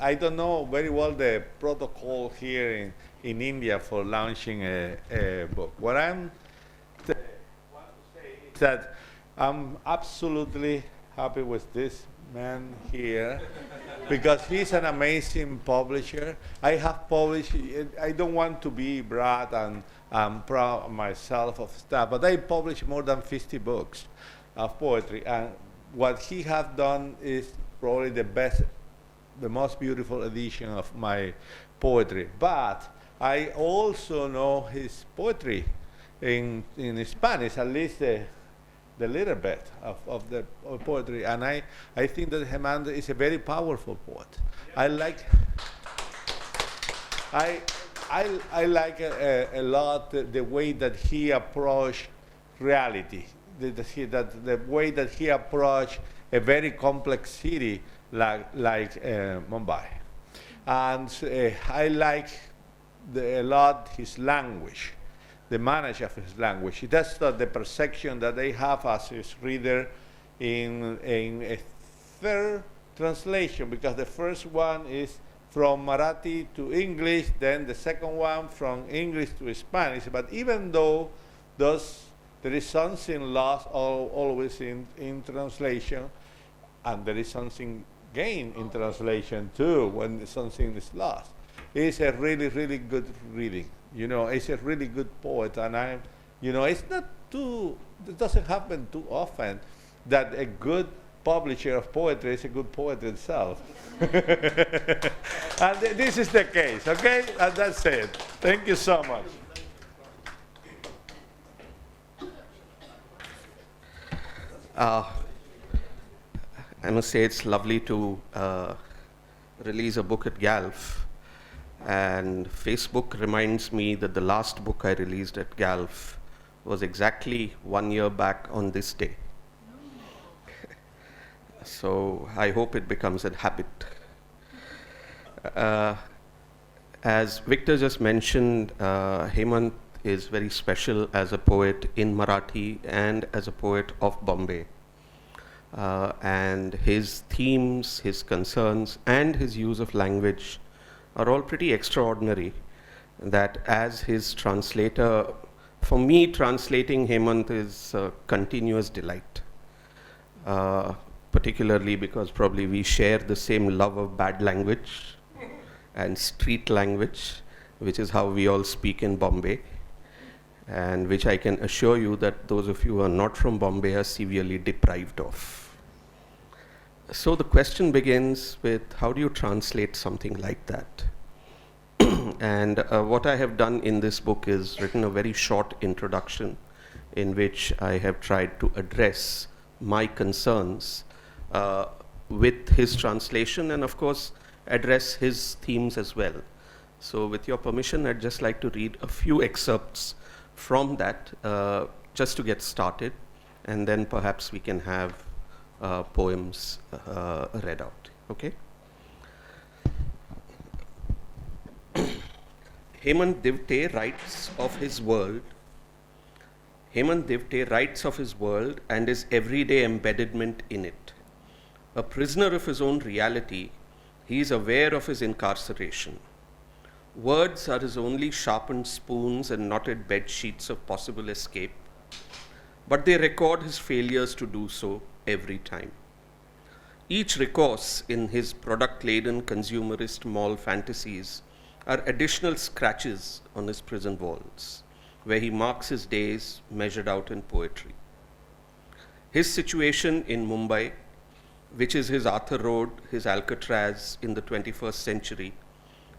I don't know very well the protocol here in India for launching a book. What I'm want to say is that I'm absolutely happy with this man here because he's an amazing publisher. I have published, I don't want to be brag and I'm proud of myself of stuff, but I published more than 50 books of poetry, and what he has done is probably the best, the most beautiful edition of my poetry. But I also know his poetry in Spanish, at least the little bit of the poetry, and I think that Hemant is a very powerful poet. I like I like a lot the way that he approached reality, the way that he approached a very complex city like Mumbai, and I like a lot his language, the management of his language. That's the perception that they have as his reader in a third translation, because the first one is from Marathi to English, then the second one from English to Spanish. But even though there is something lost always in translation, and there is something gained in translation too when something is lost. It's a really, really good reading. You know, it's a really good poet, and it's not too, it doesn't happen too often that a good publisher of poetry is a good poet itself. And this is the case, okay? And that's it. Thank you so much. I must say it's lovely to release a book at GALF. And Facebook reminds me that the last book I released at GALF was exactly 1 year back on this day. So I hope it becomes a habit. As Victor just mentioned, Hemant is very special as a poet in Marathi and as a poet of Bombay. And his themes, his concerns, and his use of language are all pretty extraordinary, that as his translator, for me, translating Hemant is a continuous delight, particularly because probably we share the same love of bad language and street language, which is how we all speak in Bombay, and which I can assure you that those of you who are not from Bombay are severely deprived of. So the question begins with, how do you translate something like that? And what I have done in this book is written a very short introduction in which I have tried to address my concerns with his translation, and of course address his themes as well. So with your permission, I'd just like to read a few excerpts from that just to get started, and then perhaps we can have poems read out. Okay? Hemant Divate writes of his world. Hemant Divate writes of his world and his everyday embedment in it. A prisoner of his own reality, he is aware of his incarceration. Words are his only sharpened spoons and knotted bed sheets of possible escape, but they record his failures to do so every time. Each recourse in his product-laden consumerist mall fantasies are additional scratches on his prison walls, where he marks his days measured out in poetry. His situation in Mumbai, which is his Arthur Road, his Alcatraz in the 21st century,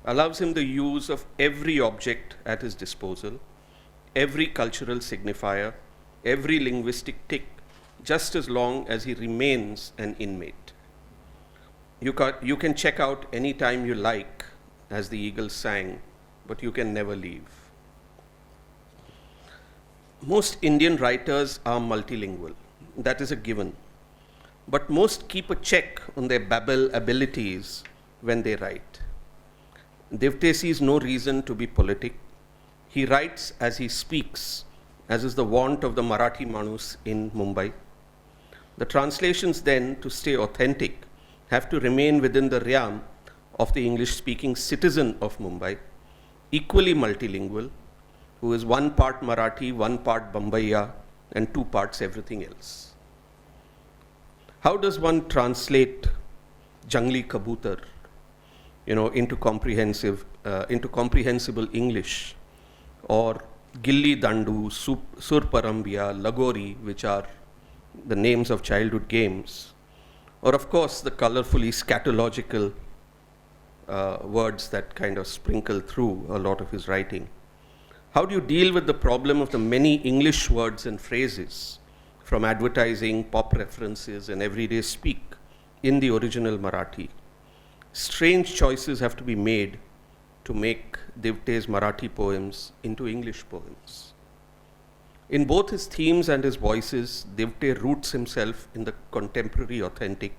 allows him the use of every object at his disposal, every cultural signifier, every linguistic tick, just as long as he remains an inmate. You can check out any time you like, as the eagles sang, but you can never leave. Most Indian writers are multilingual. That is a given. But most keep a check on their Babel abilities when they write. Divate sees no reason to be politic. He writes as he speaks, as is the wont of the Marathi Manus in Mumbai. The translations then, to stay authentic, have to remain within the realm of the English-speaking citizen of Mumbai, equally multilingual, who is one part Marathi, one part Bombaya, and two parts everything else. How does one translate Jangli Kabutar, into comprehensible English, or Gilli Dandu, Sur Parambia, Lagori, which are the names of childhood games, or of course the colorfully scatological words that kind of sprinkle through a lot of his writing? How do you deal with the problem of the many English words and phrases from advertising, pop references, and everyday speak in the original Marathi? Strange choices have to be made to make Divate's Marathi poems into English poems. In both his themes and his voices, Divate roots himself in the contemporary authentic,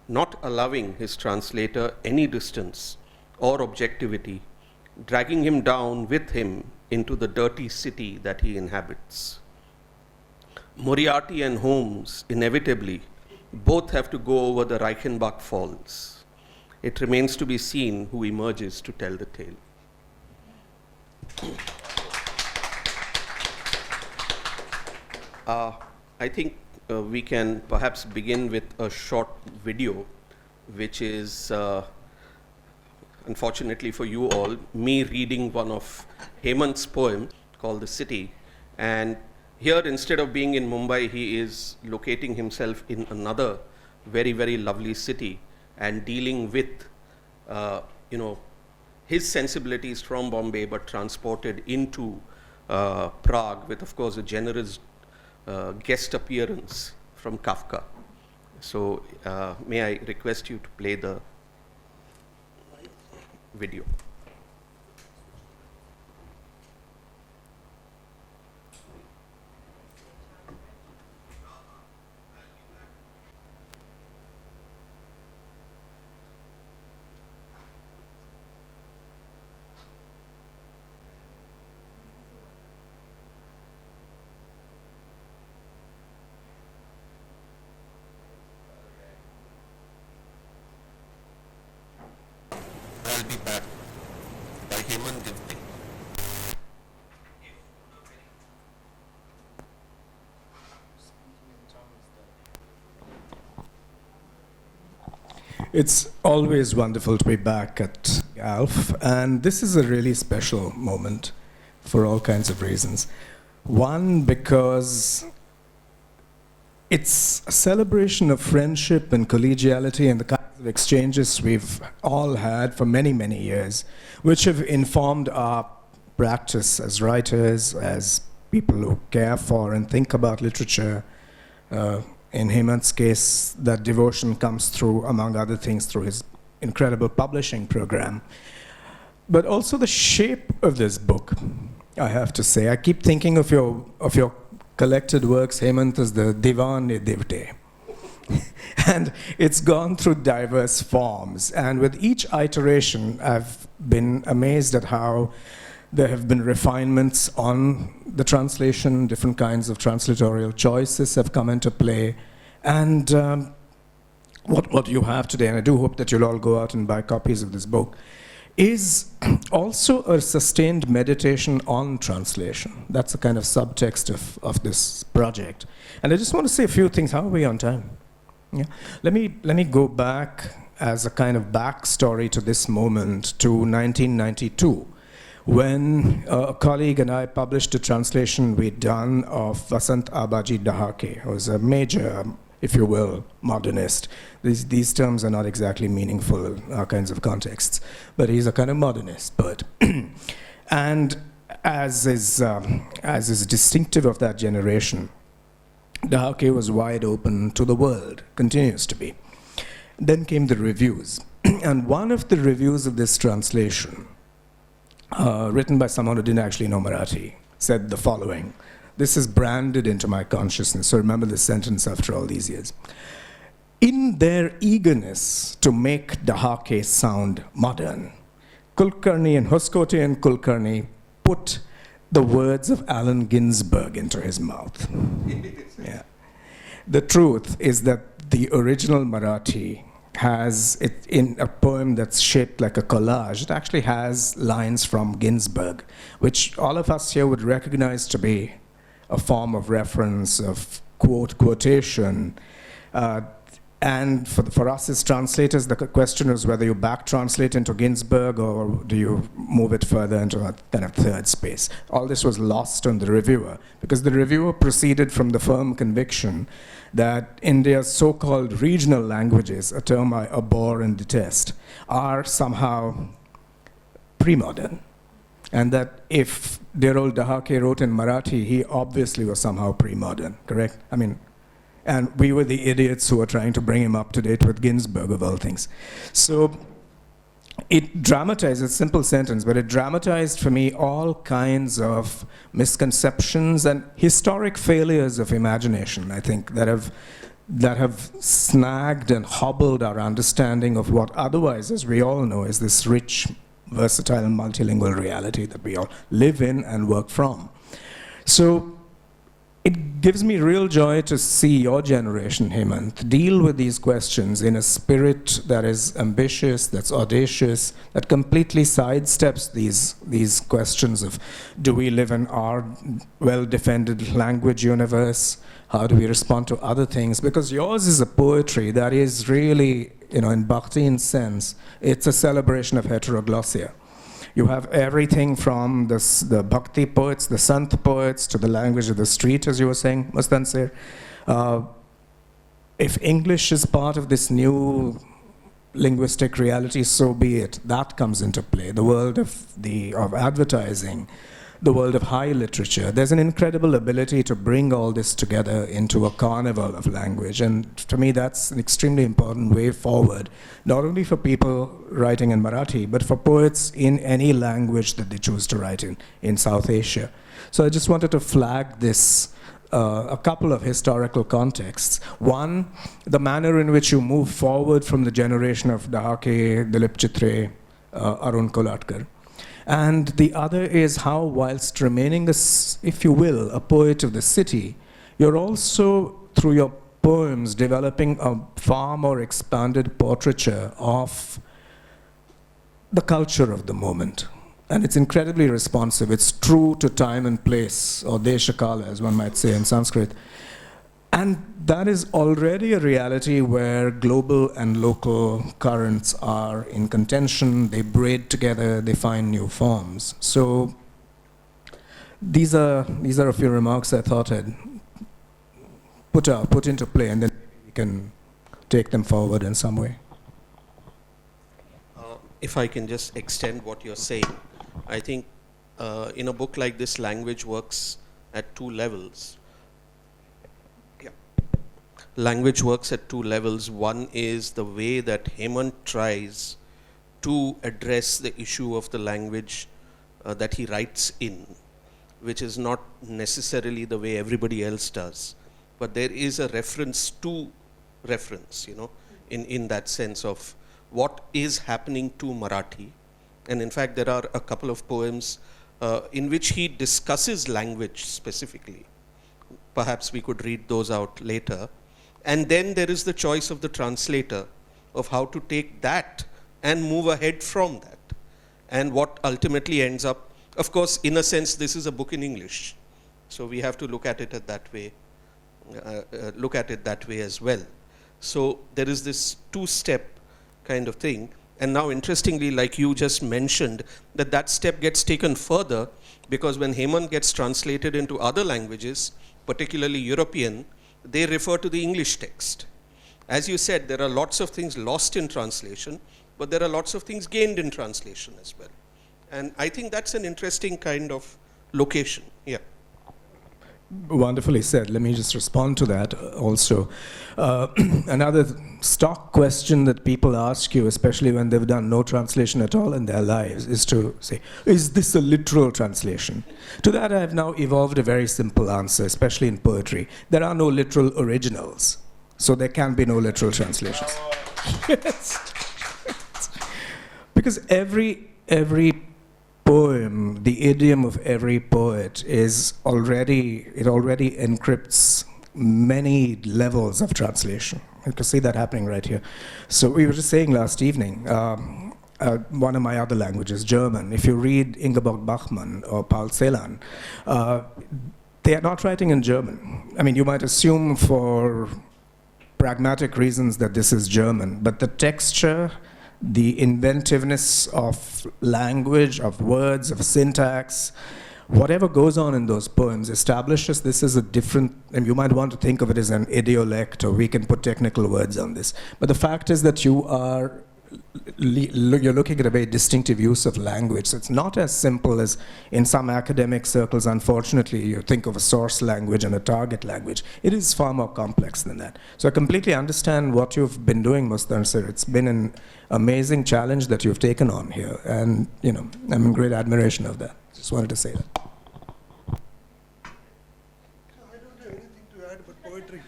not allowing his translator any distance or objectivity, dragging him down with him into the dirty city that he inhabits. Moriarty and Holmes, inevitably, both have to go over the Reichenbach Falls. It remains to be seen who emerges to tell the tale. I think we can perhaps begin with a short video, which is, unfortunately for you all, me reading one of Hemant's poems called The City. And here, instead of being in Mumbai, he is locating himself in another very, very lovely city and dealing with, his sensibilities from Bombay, but transported into Prague with, of course, a generous guest appearance from Kafka. So may I request you to play the video. I'll be back by Hemant Divate. It's always wonderful to be back at GALF, and this is a really special moment for all kinds of reasons. One, because it's a celebration of friendship and collegiality and the kinds of exchanges we've all had for many, many years, which have informed our practice as writers, as people who care for and think about literature. In Hemant's case, that devotion comes through, among other things, through his incredible publishing program. But also the shape of this book, I have to say. I keep thinking of your collected works, Hemant, as the Divate. And it's gone through diverse forms. And with each iteration, I've been amazed at how there have been refinements on the translation, different kinds of translatorial choices have come into play. And what you have today, and I do hope that you'll all go out and buy copies of this book, is also a sustained meditation on translation. That's a kind of subtext of this project. And I just want to say a few things. How are we on time? Yeah. Let me go back as a kind of backstory to this moment to 1992, when a colleague and I published a translation we'd done of Vasant Abaji Dahake, who was a major, if you will, modernist. These terms are not exactly meaningful in our kinds of contexts, but he's a kind of modernist poet. And as is distinctive of that generation, Dahake was wide open to the world, continues to be. Then came the reviews. And one of the reviews of this translation, written by someone who didn't actually know Marathi, said the following. This is branded into my consciousness, so remember this sentence after all these years. In their eagerness to make Dahake sound modern, Kulkarni and Hoskote and Kulkarni put the words of Allen Ginsberg into his mouth. Yeah. The truth is that the original Marathi has it in a poem that's shaped like a collage. It actually has lines from Ginsberg, which all of us here would recognize to be a form of reference, of quotation. And for us as translators, the question is whether you back translate into Ginsberg or do you move it further into a kind of third space. All this was lost on the reviewer, because the reviewer proceeded from the firm conviction that India's so-called regional languages, a term I abhor and detest, are somehow pre-modern. And that if dear old Dahake wrote in Marathi, he obviously was somehow pre-modern, correct? I mean, and we were the idiots who were trying to bring him up to date with Ginsberg, of all things. So it dramatized, it's a simple sentence, but it dramatized for me all kinds of misconceptions and historic failures of imagination, I think, that have snagged and hobbled our understanding of what otherwise, as we all know, is this rich, versatile, multilingual reality that we all live in and work from. So it gives me real joy to see your generation, Hemant, deal with these questions in a spirit that is ambitious, that's audacious, that completely sidesteps these questions of, do we live in our well-defended language universe? How do we respond to other things? Because yours is a poetry that is really, in Bakhtin's sense, it's a celebration of heteroglossia. You have everything from the bhakti poets, the sant poets, to the language of the street, as you were saying, Mustansir. If English is part of this new linguistic reality, so be it. That comes into play. The world of advertising, the world of high literature. There's an incredible ability to bring all this together into a carnival of language. And to me, that's an extremely important way forward, not only for people writing in Marathi, but for poets in any language that they choose to write in South Asia. So I just wanted to flag this, a couple of historical contexts. One, the manner in which you move forward from the generation of Dahake, Dilip Chitre, Arun Kolatkar. And the other is how, whilst remaining, if you will, a poet of the city, you're also, through your poems, developing a far more expanded portraiture of the culture of the moment. And it's incredibly responsive. It's true to time and place, or deshakala, as one might say in Sanskrit. And that is already a reality where global and local currents are in contention, they braid together, they find new forms. So these are a few remarks I thought I'd put into play, and then we can take them forward in some way. If I can just extend what you're saying, I think in a book like this, language works at two levels. Language works at two levels. One is the way that Hemant tries to address the issue of the language that he writes in, which is not necessarily the way everybody else does. But there is a reference to reference, in that sense of what is happening to Marathi. And in fact, there are a couple of poems in which he discusses language specifically. Perhaps we could read those out later. And then there is the choice of the translator of how to take that and move ahead from that. And what ultimately ends up, of course, in a sense, this is a book in English. So we have to look at it that way as well. So there is this two-step kind of thing. And now, interestingly, like you just mentioned, that step gets taken further, because when Hemant gets translated into other languages, particularly European, they refer to the English text. As you said, there are lots of things lost in translation, but there are lots of things gained in translation as well. And I think that's an interesting kind of location. Yeah. Wonderfully said. Let me just respond to that also. Another stock question that people ask you, especially when they've done no translation at all in their lives, is to say, is this a literal translation? To that I have now evolved a very simple answer, especially in poetry. There are no literal originals, so there can be no literal translations. Yes. Because every poem, the idiom of every poet already encrypts many levels of translation. You can see that happening right here. So we were just saying last evening, one of my other languages, German, if you read Ingeborg Bachmann or Paul Celan, they are not writing in German. I mean, you might assume for pragmatic reasons that this is German, but the texture, the inventiveness of language, of words, of syntax, whatever goes on in those poems establishes this as a different, and you might want to think of it as an idiolect, or we can put technical words on this. But the fact is that you're looking at a very distinctive use of language. So it's not as simple as in some academic circles, unfortunately, you think of a source language and a target language. It is far more complex than that. So I completely understand what you've been doing, Mustansir. It's been an amazing challenge that you've taken on here. And, you know, I'm in great admiration of that. Just wanted to say that. I don't have anything to add but poetry.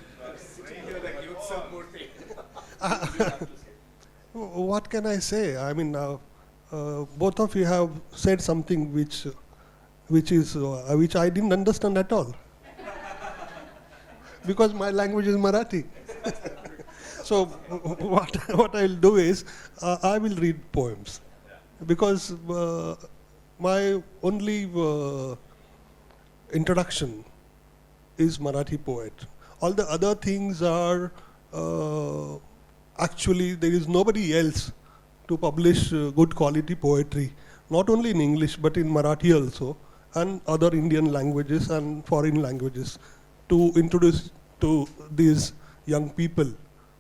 What can I say? I mean, both of you have said something which I didn't understand at all, because my language is Marathi. So what I'll do is I will read poems, because my only introduction is Marathi poet. All the other things are actually, there is nobody else to publish good quality poetry, not only in English but in Marathi also, and other Indian languages and foreign languages, to introduce to these young people.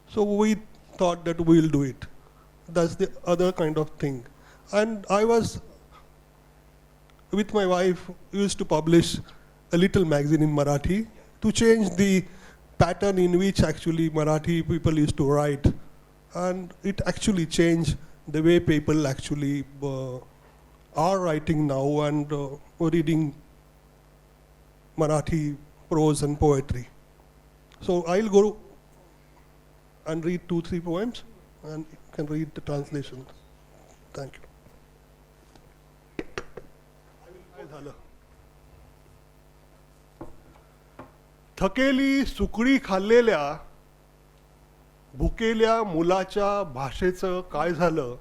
So we thought that we'll do it. That's the other kind of thing. And I was, with my wife, used to publish a little magazine in Marathi to change the pattern in which actually Marathi people used to write. And it actually changed the way people actually are writing now and reading Marathi prose and poetry. So I'll go and read 2-3 poems, and you can read the translation. Thank you. थकेली Sukali खाल्लेल्या भुकेल्या मुलाच्या भाषेचं काय झालं?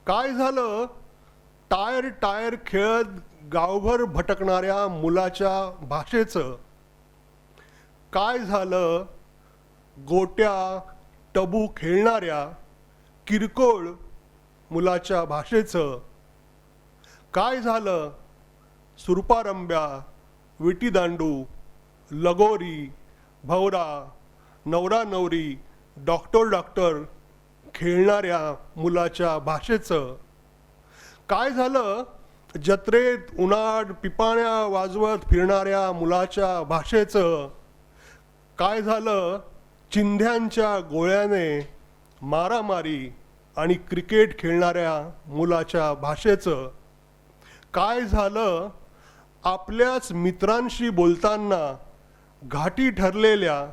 काय झालं? Tyre tyre खेळत गावभर भटकणाऱ्या मुलाच्या भाषेचं काय झालं? गोट्या टबू खेळणाऱ्या किरकोळ मुलाच्या भाषेचं काय झालं? सुरपारंब्या, विटीदांडू, लगोरी, भवरा, नवरा नवरी, डॉक्टर डॉक्टर खेळणाऱ्या मुलाच्या भाषेचं काय झालं? जत्रेत उन्हाळ पिपाण्या वाजवत फिरणाऱ्या मुलाच्या भाषेचं काय झालं? चिंध्यांच्या गोळ्याने मारामारी आणि क्रिकेट खेळणाऱ्या मुलाच्या भाषेचं काय झालं? आपल्याच मित्रांशी बोलताना घाटी ठरलेल्या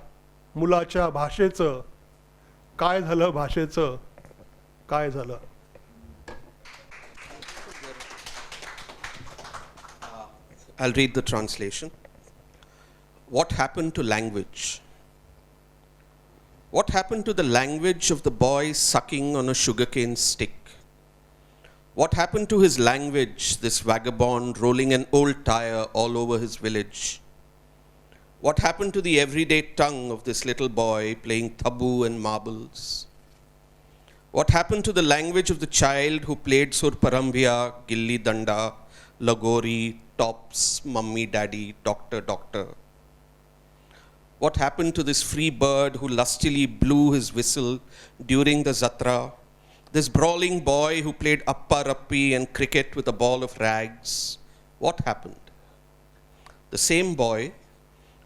मुलाच्या भाषेचं काय झालं? भाषेचं काय झालं? I'll read the translation. What happened to language? What happened to the language of the boy sucking on a sugarcane stick? What happened to his language, this vagabond rolling an old tire all over his village? What happened to the everyday tongue of this little boy playing tabu and marbles? What happened to the language of the child who played surparambia, gilli danda, lagori, tops, mummy, daddy, doctor, doctor? What happened to this free bird who lustily blew his whistle during the Zatra? This brawling boy who played appa rappi and cricket with a ball of rags? What happened? The same boy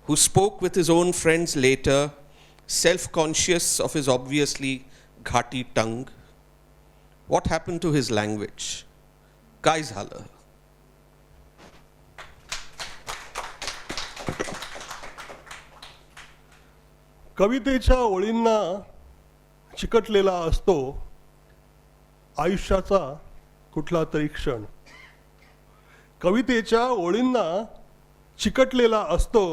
who spoke with his own friends later, self-conscious of his obviously ghati tongue. What happened to his language? Kai झालं? कवितेच्या ओळींना चिकटलेला असतो आयुष्याचा कुठला तरी क्षण. कवितेच्या ओळींना चिकटलेला असतो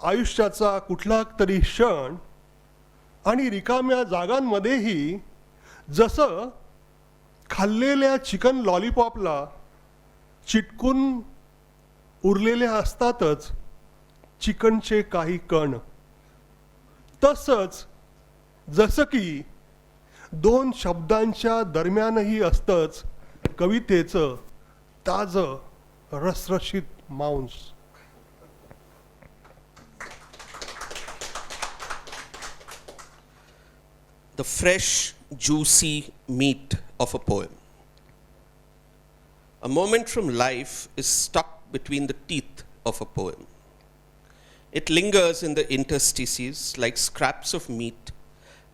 आयुष्याचा कुठला तरी क्षण. आणि रिकाम्या जागांमध्येही जसं खाल्लेल्या चिकन लॉलीपॉपला चिटकून उरलेले असतातच चिकनचे काही कण, तसंच जसं की दोन शब्दांच्या दरम्यानही असतंच कवितेचं ताजं रसरशीत मांस. The fresh, juicy meat of a poem. A moment from life is stuck between the teeth of a poem. It lingers in the interstices like scraps of meat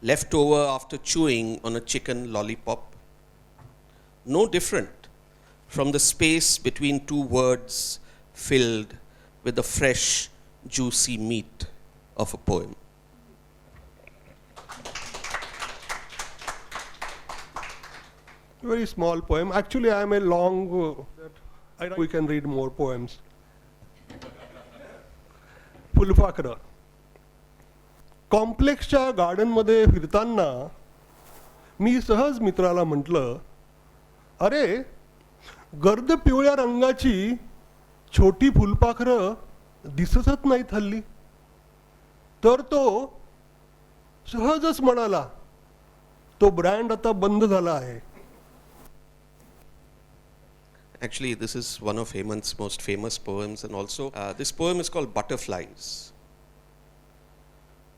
left over after chewing on a chicken lollipop. No different from the space between two words filled with the fresh, juicy meat of a poem. Very small poem. Actually, I am a long. We can read more poems. फुलपाखरं. कॉम्प्लेक्सच्या गार्डनमध्ये फिरताना मी सहज मित्राला म्हटलं, अरे गर्द पिवळ्या रंगाची छोटी फुलपाखरं दिसतच नाहीत हल्ली. तर तो सहजच म्हणाला, तो ब्रँड आता बंद झाला आहे. Actually, this is one of Hemant's most famous poems, and also this poem is called Butterflies.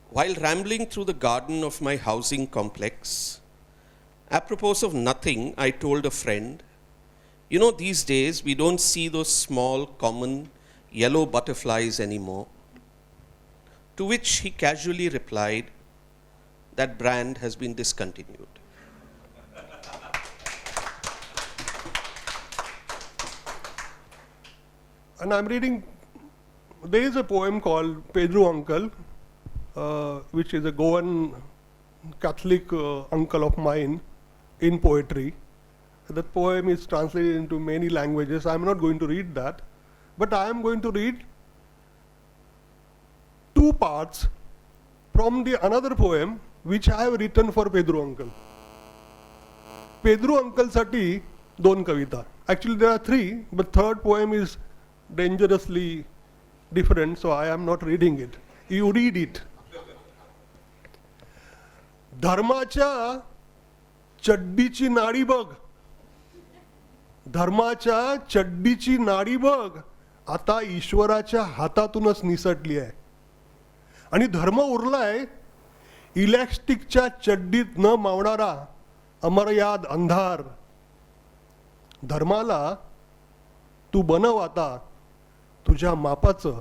While rambling through the garden of my housing complex, apropos of nothing, I told a friend, you know, these days we don't see those small, common, yellow butterflies anymore. To which he casually replied, that brand has been discontinued. And I'm reading, there is a poem called Pedro Uncle, which is a Goan Catholic uncle of mine in poetry. That poem is translated into many languages. I'm not going to read that, but I am going to read two parts from the another poem which I have written for Pedro Uncle. Pedro Uncle sati दोन कविता. Actually there are three, but third poem is dangerously different, so I am not reading it. You read it. धर्माच्या चड्डीची नाडी बघ, धर्माच्या चड्डीची नाडी बघ, आता ईश्वराच्या हातातूनच निसटली आहे. आणि धर्म उरलाय इलॅस्टिकच्या चड्डीत न मावणारा अमर्याद अंधार. धर्माला तू बनव आता तुझ्या मापाचं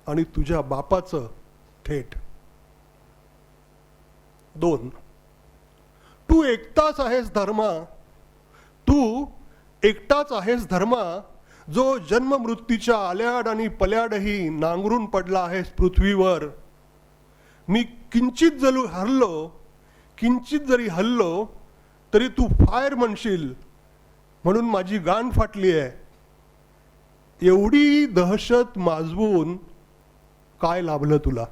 आणि तुझ्या बापाचं थेट. दोन, तू एकटाच आहेस धर्मा, तू एकटाच आहेस धर्मा, जो जन्म मृत्यूच्या आल्याड आणि पल्याडही नांगरून पडला आहेस पृथ्वीवर. मी किंचित जरी हल्लो तरी तू फायर म्हणशील, म्हणून माझी गाण फाटली आहे. एवढी दहशत माजवून काय लाभलं तुला.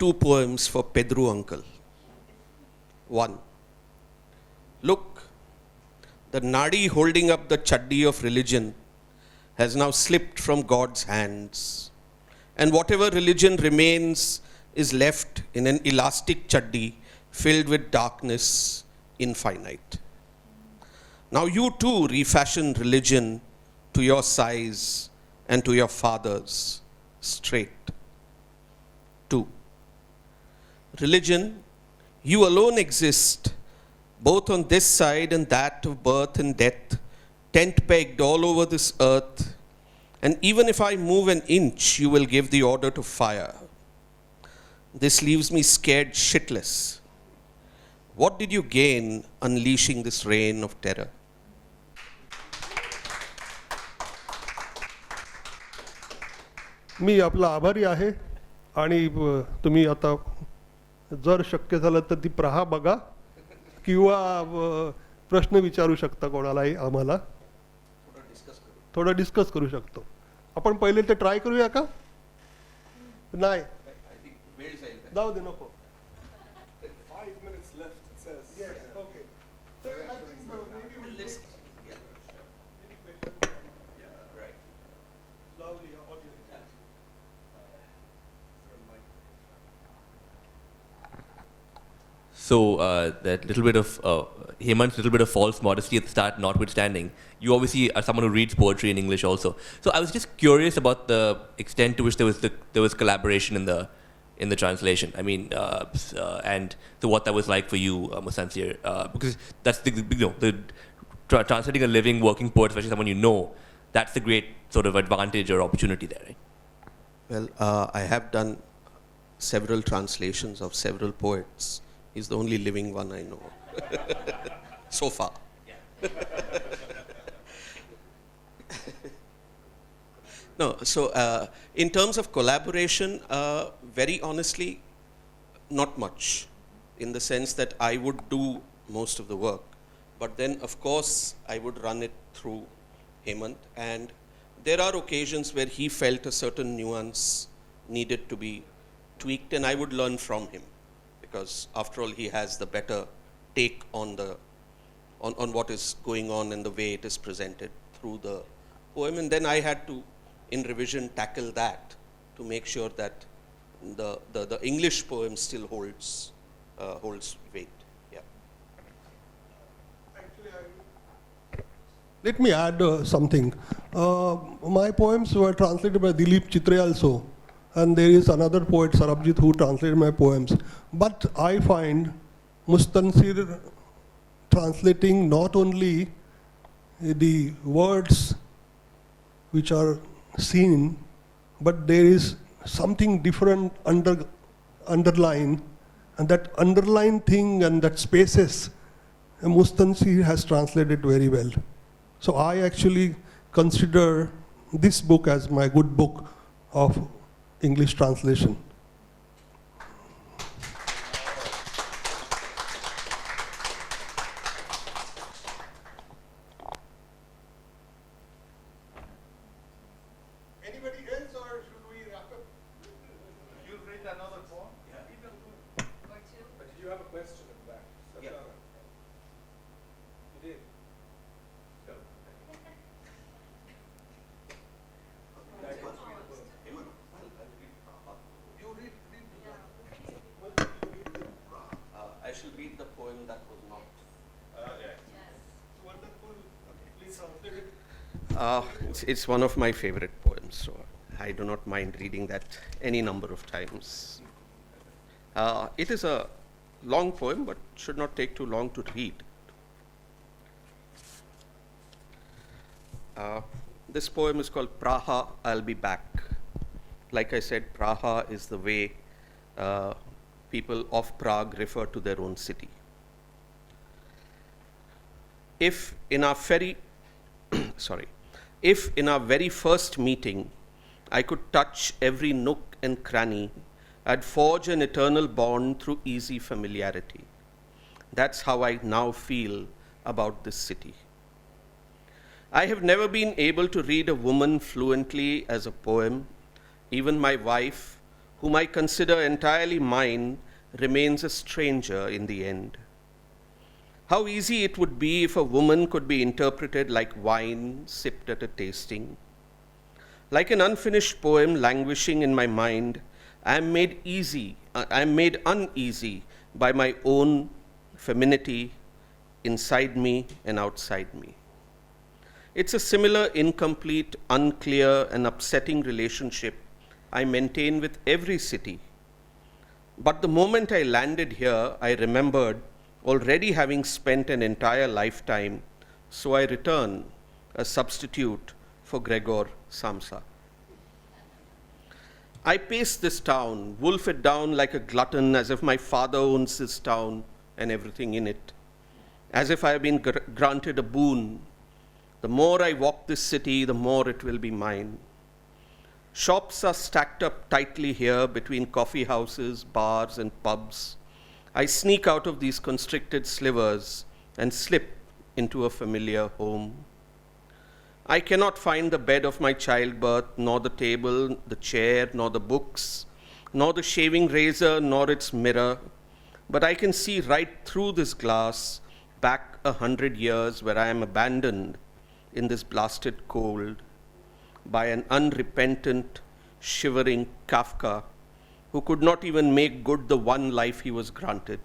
Two poems for Pedro Uncle. 1. Look, the nadi holding up the chaddi of religion has now slipped from God's hands, and whatever religion remains is left in an elastic chaddi filled with darkness, infinite. Now you too refashion religion to your size and to your father's, straight. 2. Religion, you alone exist, both on this side and that of birth and death, tent-pegged all over this earth, and even if I move an inch, you will give the order to fire. This leaves me scared shitless. What did you gain unleashing this reign of terror? मी आपला आभारी आहे. आणि तुम्ही आता जर शक्य झालं तर ती प्रहा बघा किंवा प्रश्न विचारू शकता कोणालाही. आम्हाला थोडं डिस्कस करू शकतो. आपण पहिले ते ट्राय करूया का? नाही, जाऊ दे, नको. 5 minutes left, it says. Yes, okay. So I think maybe we'll list. Lovely audience. So that little bit of Hemant's little bit of false modesty at the start notwithstanding, you obviously are someone who reads poetry in English also. So I was just curious about the extent to which there was collaboration in the translation. I mean, and so what that was like for you, Mustansir, because that's the translating a living working poet, especially someone you know, that's the great sort of advantage or opportunity there, right? Well, I have done several translations of several poets. He's the only living one I know so far. No, so in terms of collaboration, very honestly, not much, in the sense that I would do most of the work, but then of course I would run it through Hemant, and there are occasions where he felt a certain nuance needed to be tweaked, and I would learn from him, because after all he has the better take on what is going on and the way it is presented through the poem, and then I had to, in revision, tackle that to make sure that the English poem still holds weight. Yeah. Let me add something. My poems were translated by Dilip Chitre also, and there is another poet, Sarabjit, who translated my poems. But I find Mustansir translating not only the words which are seen, but there is something different underlying, and that underlying thing and that spaces, Mustansir has translated very well. So I actually consider this book as my good book of English translation. Anybody else, or should we wrap up? You read another poem? But you have a question in the back. Yeah. You did. I shall read the poem that was not. Wonderful. Please translate it. It's one of my favorite poems, so I do not mind reading that any number of times. It is a long poem, but should not take too long to read. This poem is called Praha, I'll Be Back. Like I said, Praha is the way people of Prague refer to their own city. If in our very first meeting I could touch every nook and cranny, I'd forge an eternal bond through easy familiarity. That's how I now feel about this city. I have never been able to read a woman fluently as a poem. Even my wife, whom I consider entirely mine, remains a stranger in the end. How easy it would be if a woman could be interpreted like wine sipped at a tasting. Like an unfinished poem languishing in my mind, I am made uneasy by my own femininity inside me and outside me. It's a similar incomplete, unclear, and upsetting relationship I maintain with every city. But the moment I landed here, I remembered already having spent an entire lifetime, so I return a substitute for Gregor Samsa. I pace this town, wolf it down like a glutton, as if my father owns this town and everything in it, as if I have been granted a boon. The more I walk this city, the more it will be mine. Shops are stacked up tightly here between coffee houses, bars, and pubs. I sneak out of these constricted slivers and slip into a familiar home. I cannot find the bed of my childbirth, nor the table, the chair, nor the books, nor the shaving razor, nor its mirror, but I can see right through this glass back 100 years where I am abandoned in this blasted cold by an unrepentant, shivering Kafka who could not even make good the one life he was granted,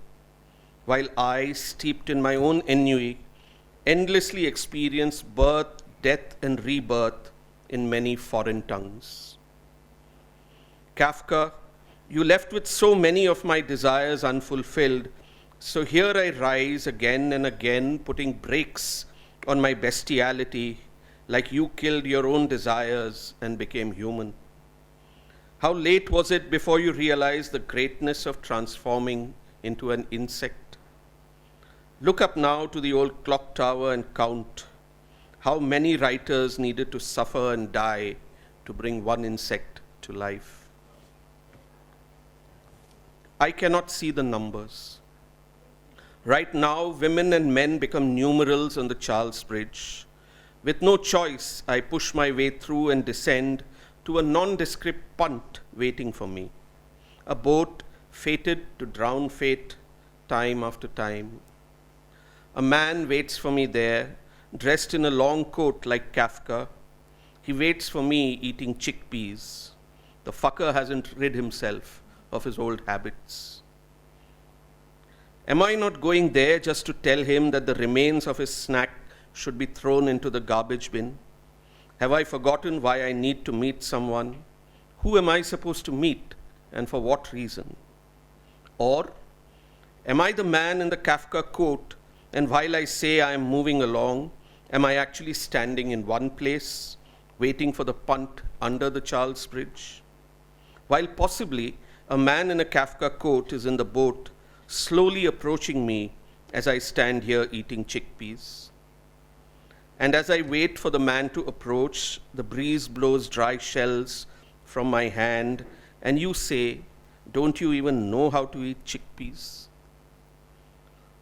while I, steeped in my own ennui, endlessly experience birth, death, and rebirth in many foreign tongues. Kafka, you left with so many of my desires unfulfilled, so here I rise again and again, putting brakes on my bestiality, like you killed your own desires and became human. How late was it before you realized the greatness of transforming into an insect? Look up now to the old clock tower and count how many writers needed to suffer and die to bring one insect to life. I cannot see the numbers. Right now, women and men become numerals on the Charles Bridge. With no choice, I push my way through and descend to a nondescript punt waiting for me, a boat fated to drown fate time after time. A man waits for me there, dressed in a long coat like Kafka. He waits for me eating chickpeas. The fucker hasn't rid himself of his old habits. Am I not going there just to tell him that the remains of his snack should be thrown into the garbage bin? Have I forgotten why I need to meet someone? Who am I supposed to meet, and for what reason? Or am I the man in the Kafka coat, and while I say I am moving along, am I actually standing in one place, waiting for the punt under the Charles Bridge? While possibly a man in a Kafka coat is in the boat, slowly approaching me as I stand here eating chickpeas. And as I wait for the man to approach, the breeze blows dry shells from my hand, and you say, "Don't you even know how to eat chickpeas?"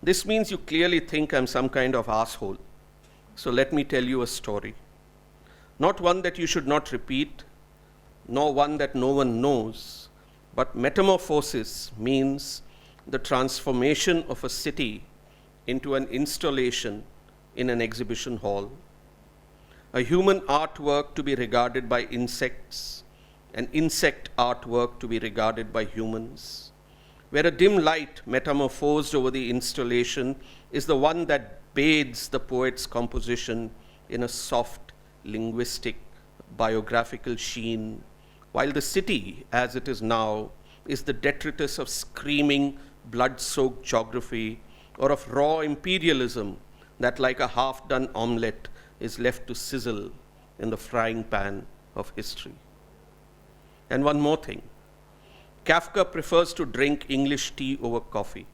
This means you clearly think I'm some kind of asshole. So let me tell you a story. Not one that you should not repeat, nor one that no one knows, but metamorphosis means the transformation of a city into an installation in an exhibition hall. A human artwork to be regarded by insects, an insect artwork to be regarded by humans, where a dim light metamorphosed over the installation is the one that bathes the poet's composition in a soft, linguistic, biographical sheen, while the city, as it is now, is the detritus of screaming, blood-soaked geography or of raw imperialism that, like a half-done omelette, is left to sizzle in the frying pan of history. And one more thing. Kafka prefers to drink English tea over coffee.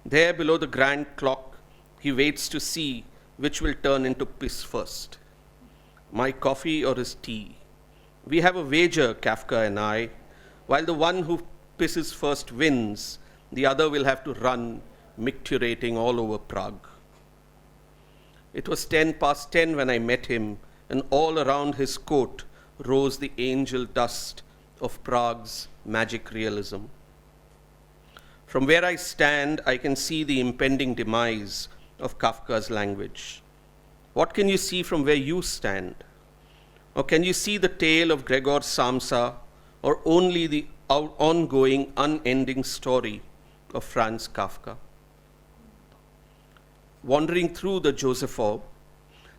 There below the grand clock, he waits to see which will turn into piss first, my coffee or his tea. We have a wager, Kafka and I. While the one who pisses first wins, the other will have to run, micturating all over Prague. It was 10 when I met him, and all around his coat rose the angel dust of Prague's magic realism. From where I stand, I can see the impending demise of Kafka's language. What can you see from where you stand? Or can you see the tale of Gregor Samsa, or only the ongoing, unending story of Franz Kafka? Wandering through the Josephow,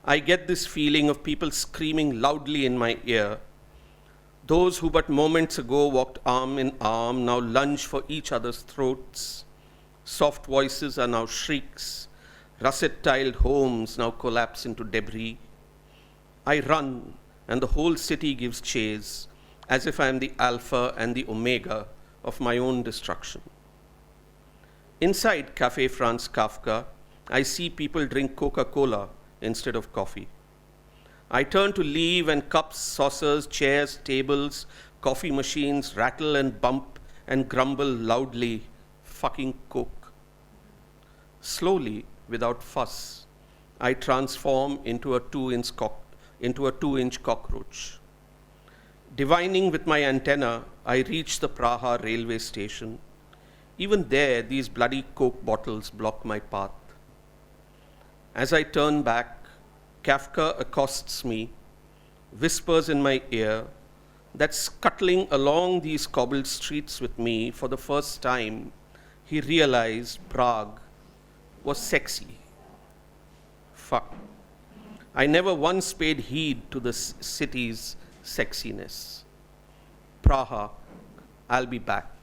I get this feeling of people screaming loudly in my ear. Those who but moments ago walked arm in arm now lunge for each other's throats. Soft voices are now shrieks. Russet-tiled homes now collapse into debris. I run, and the whole city gives chase, as if I am the alpha and the omega of my own destruction. Inside Café Franz Kafka, I see people drink Coca-Cola instead of coffee. I turn to leave, and cups, saucers, chairs, tables, coffee machines rattle and bump and grumble loudly, "Fucking Coke." Slowly, without fuss, I transform into a 2-inch into a 2-inch cockroach. Divining with my antenna, I reach the Praha railway station. Even there, these bloody Coke bottles block my path. As I turn back, Kafka accosts me, whispers in my ear that scuttling along these cobbled streets with me for the first time, he realized Prague was sexy. Fuck. I never once paid heed to the city's sexiness. Praha, I'll be back.